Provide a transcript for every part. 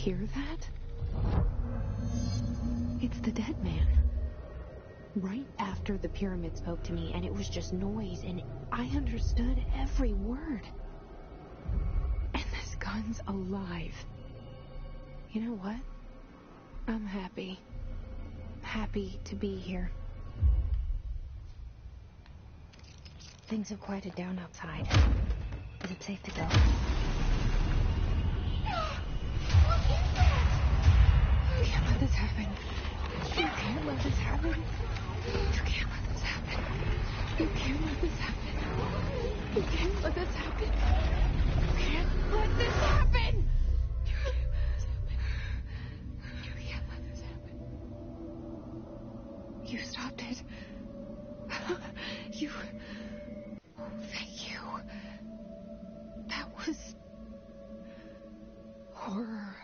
hear that? It's the dead man. Right after the pyramid spoke to me, and it was just noise, and I understood every word. And this gun's alive. You know what? I'm happy. Happy to be here. Things have quieted down outside. Is it safe to go? You can't let this happen. You can't let this happen. You can't let this happen. You can't let this happen. You can't let this happen. You can't let this happen. You can't let this happen. You stopped it. You... Oh, thank you. That was... horror.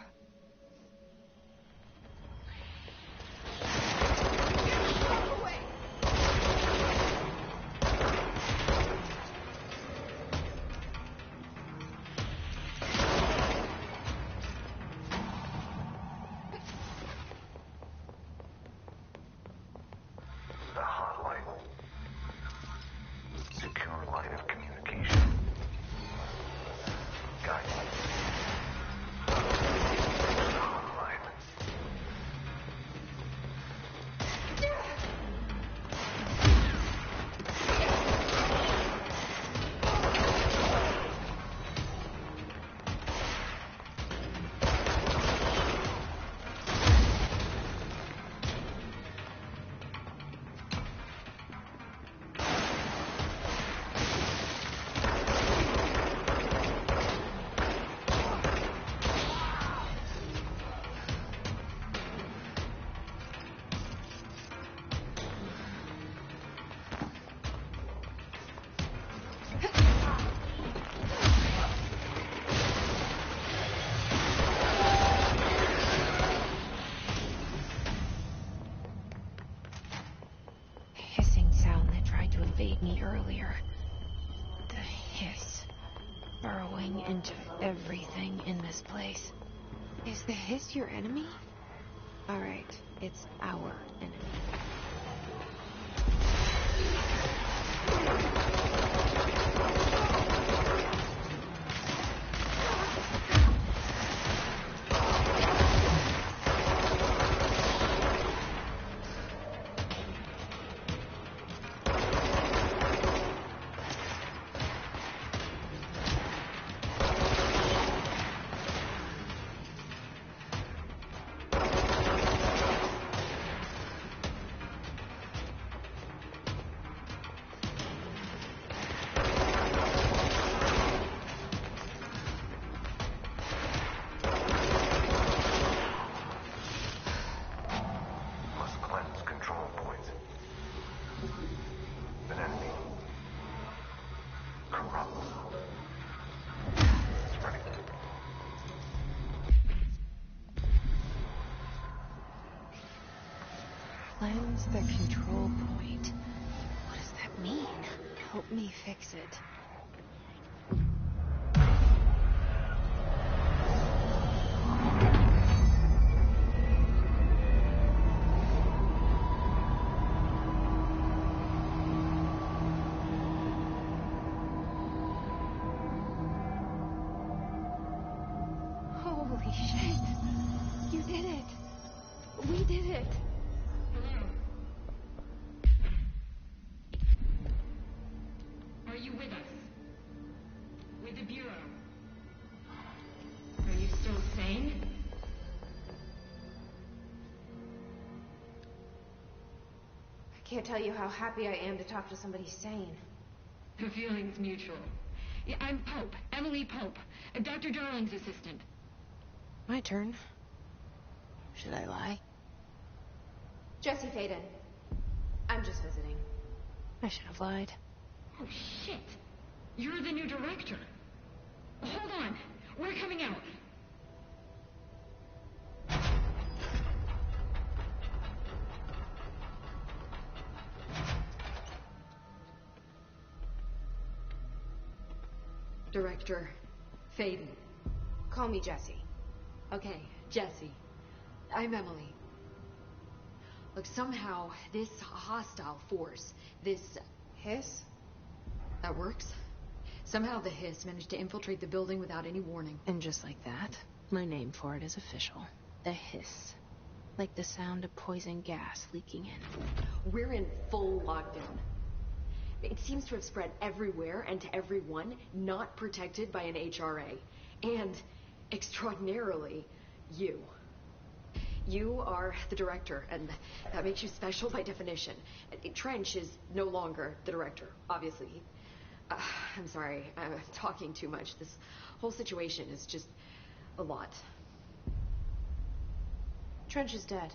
Evade me earlier. The hiss burrowing into everything in this place. Is the hiss your enemy? Alright, it's our enemy. Cleanse the control point. What does that mean? Help me fix it. Holy shit! You did it! We did it! Are you with us? With the Bureau? Are you still sane? I can't tell you how happy I am to talk to somebody sane. The feeling's mutual. Yeah, I'm Pope, Emily Pope, Dr. Darling's assistant. My turn. Should I lie? Jesse Faden. I'm just visiting. I should have lied. Oh, shit. You're the new director. Hold on. We're coming out. Director Faden. Call me Jesse. Okay. Jesse, I'm Emily. Look, somehow this hostile force, this Hiss? that works. Somehow the hiss managed to infiltrate the building without any warning. And just like that, my name for it is official. The hiss. Like the sound of poison gas leaking in. We're in full lockdown. It seems to have spread everywhere and to everyone not protected by an HRA. And, extraordinarily, you. You are the director, and that makes you special by definition. Trench is no longer the director, obviously. I'm sorry, I'm talking too much. This whole situation is just a lot. Trench is dead.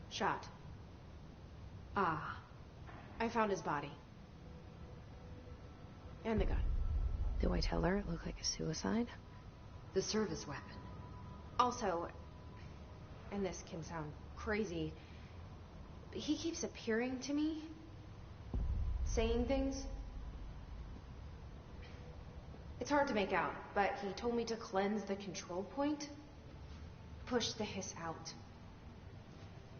Shot. Ah. I found his body. And the gun. Do I tell her it looked like a suicide? The service weapon. Also, and this can sound crazy, but he keeps appearing to me, saying things. It's hard to make out, but he told me to cleanse the control point, push the hiss out.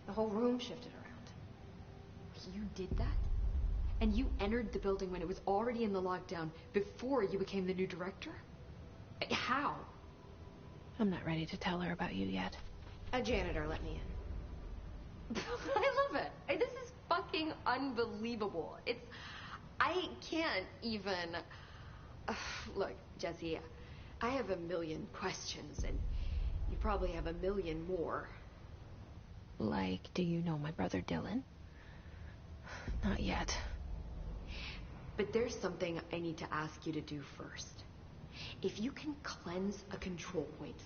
The whole room shifted around. You did that? And you entered the building when it was already in the lockdown before you became the new director? How? I'm not ready to tell her about you yet. A janitor let me in. I love it. This is fucking unbelievable. I can't even... Look, Jesse, I have a million questions, and you probably have a million more. Like, do you know my brother Dylan? Not yet. But there's something I need to ask you to do first. If you can cleanse a control point,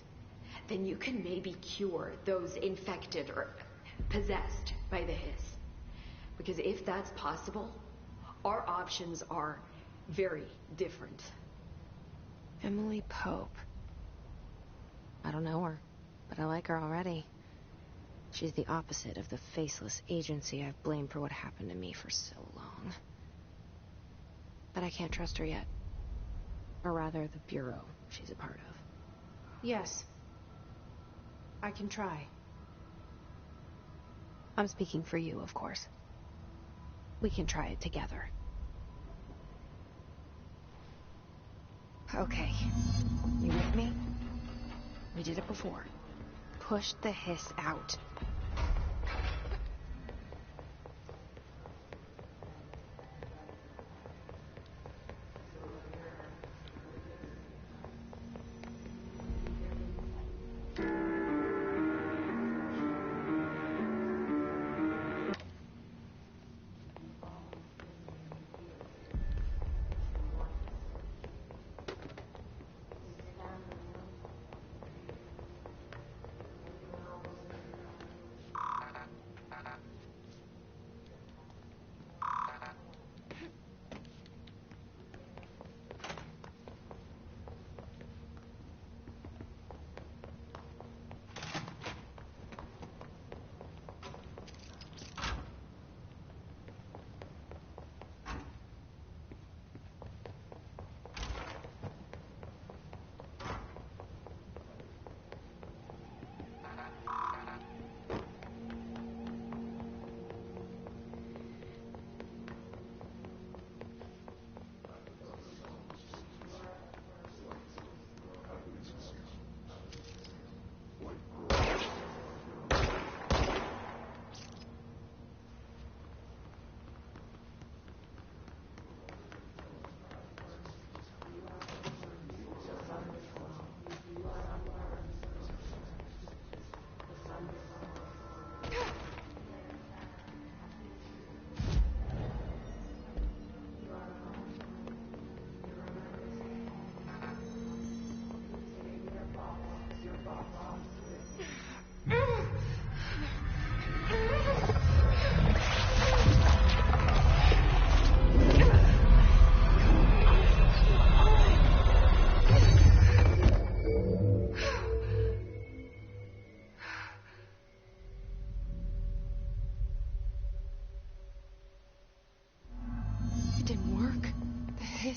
then you can maybe cure those infected or possessed by the hiss. Because if that's possible, our options are very different. Emily Pope. I don't know her, but I like her already. She's the opposite of the faceless agency I've blamed for what happened to me for so long. But I can't trust her yet. Or rather, the bureau she's a part of. Yes. I can try. I'm speaking for you, of course. We can try it together. Okay. You with me? We did it before. Push the hiss out.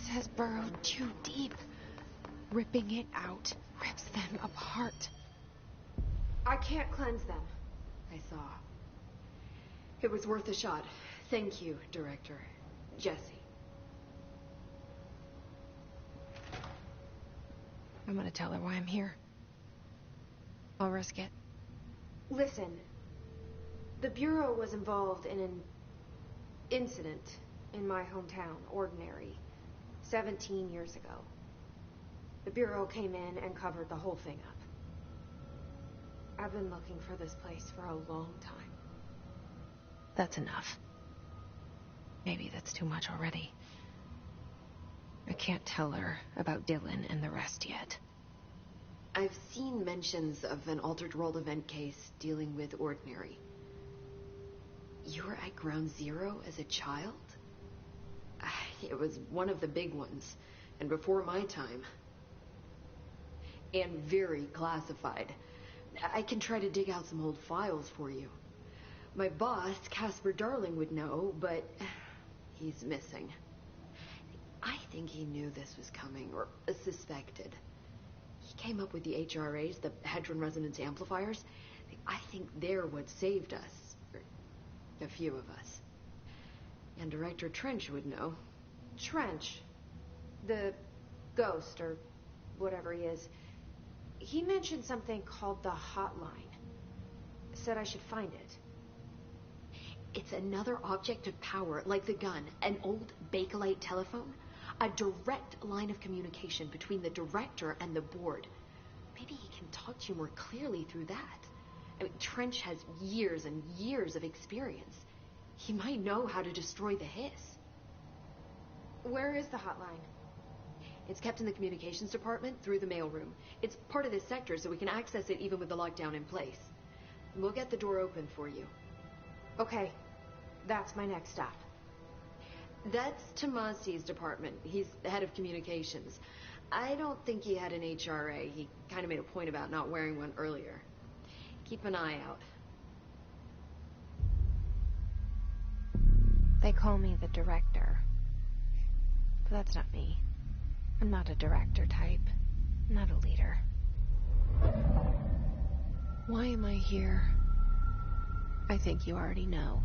Has burrowed too deep. Ripping it out rips them apart. I can't cleanse them. I saw. It was worth a shot. Thank you, Director. Jesse. I'm gonna tell her why I'm here. I'll risk it. Listen, the Bureau was involved in an incident in my hometown, Ordinary, 17 years ago. The Bureau came in and covered the whole thing up. I've been looking for this place for a long time. That's enough. Maybe that's too much already. I can't tell her about Dylan and the rest yet. I've seen mentions of an Altered World event case dealing with Ordinary. You were at Ground Zero as a child? It was one of the big ones, and before my time. And very classified. I can try to dig out some old files for you. My boss, Casper Darling, would know, but he's missing. I think he knew this was coming, or suspected. He came up with the HRAs, the Hadron Resonance Amplifiers. I think they're what saved us. Or a few of us. And Director Trench would know. Trench, the ghost, or whatever he is, he mentioned something called the Hotline. Said I should find it. It's another object of power, like the gun, an old Bakelite telephone. A direct line of communication between the director and the board. Maybe he can talk to you more clearly through that. I mean, Trench has years and years of experience. He might know how to destroy the Hiss. Where is the hotline? It's kept in the communications department through the mailroom. It's part of this sector, so we can access it even with the lockdown in place. We'll get the door open for you. Okay, that's my next stop. That's Tomasi's department. He's the head of communications. I don't think he had an HRA. He kind of made a point about not wearing one earlier. Keep an eye out. They call me the director. But that's not me. I'm not a director type. I'm not a leader. Why am I here? I think you already know.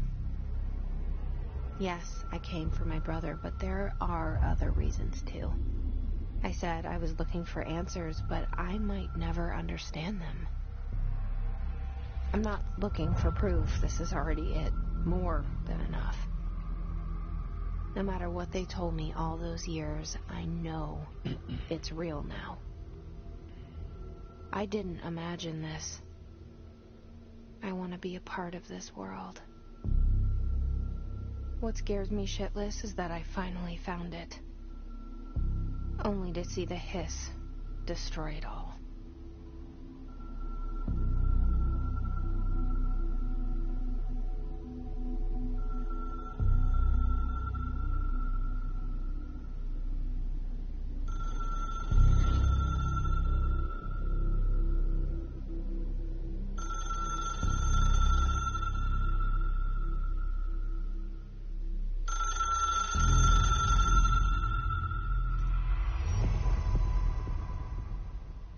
Yes, I came for my brother, but there are other reasons too. I said I was looking for answers, but I might never understand them. I'm not looking for proof. This is already it. More than enough. No matter what they told me all those years, I know it's real now. I didn't imagine this. I want to be a part of this world. What scares me shitless is that I finally found it. Only to see the Hiss destroy it all.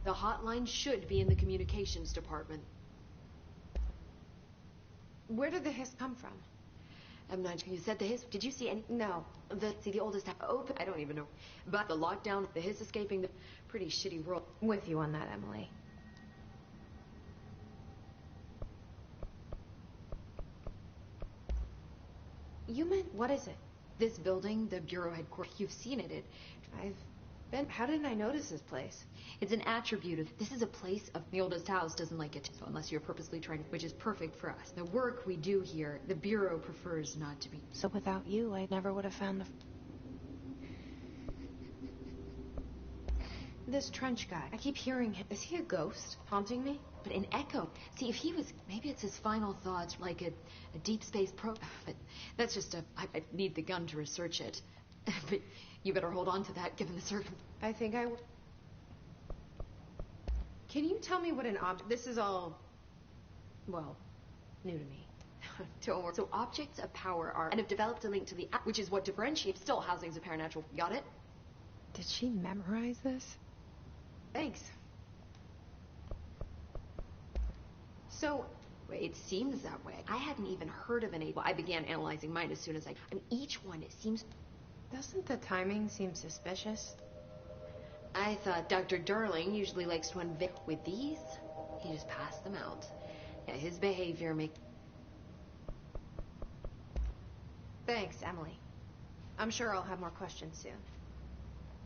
The hotline should be in the communications department. Where did the Hiss come from? I'm not sure. You said the Hiss. Did you see any? No. The oldest open. I don't even know. But the lockdown, the Hiss escaping, the pretty shitty world. With you on that, Emily. You meant, what is it? This building, the Bureau headquarters. You've seen it. I've been, how didn't I notice this place? It's an attribute of, this is a place of, the oldest house doesn't like it, so unless you're purposely trying, which is perfect for us. The work we do here, the Bureau prefers not to be. So without you, I never would have found the... This Trench guy, I keep hearing him. Is he a ghost haunting me? But an echo. See, if he was, maybe it's his final thoughts, like a deep space but that's just I need the gun to research it. But you better hold on to that, given the I think I... Can you tell me what an object... This is all, well, new to me. Don't worry. So objects of power are, and have developed a link to the, which is what differentiates still housings of paranatural. Got it? Did she memorize this? Thanks. So, It seems that way. I hadn't even heard of an A. Well, I began analyzing mine as soon as I mean, each one, it seems... doesn't the timing seem suspicious? I thought Dr. Darling usually likes to unveil with these. He just passed them out. Yeah, his behavior make... Thanks, Emily. I'm sure I'll have more questions soon.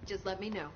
Just let me know.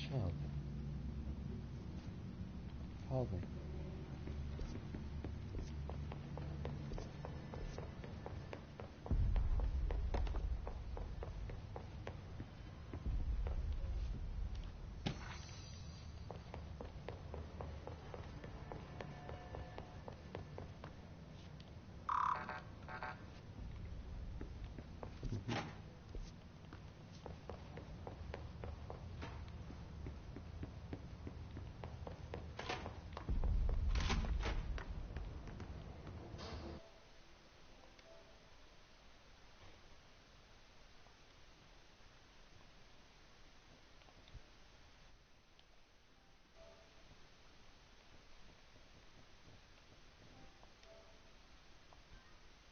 Shut up. Follow me.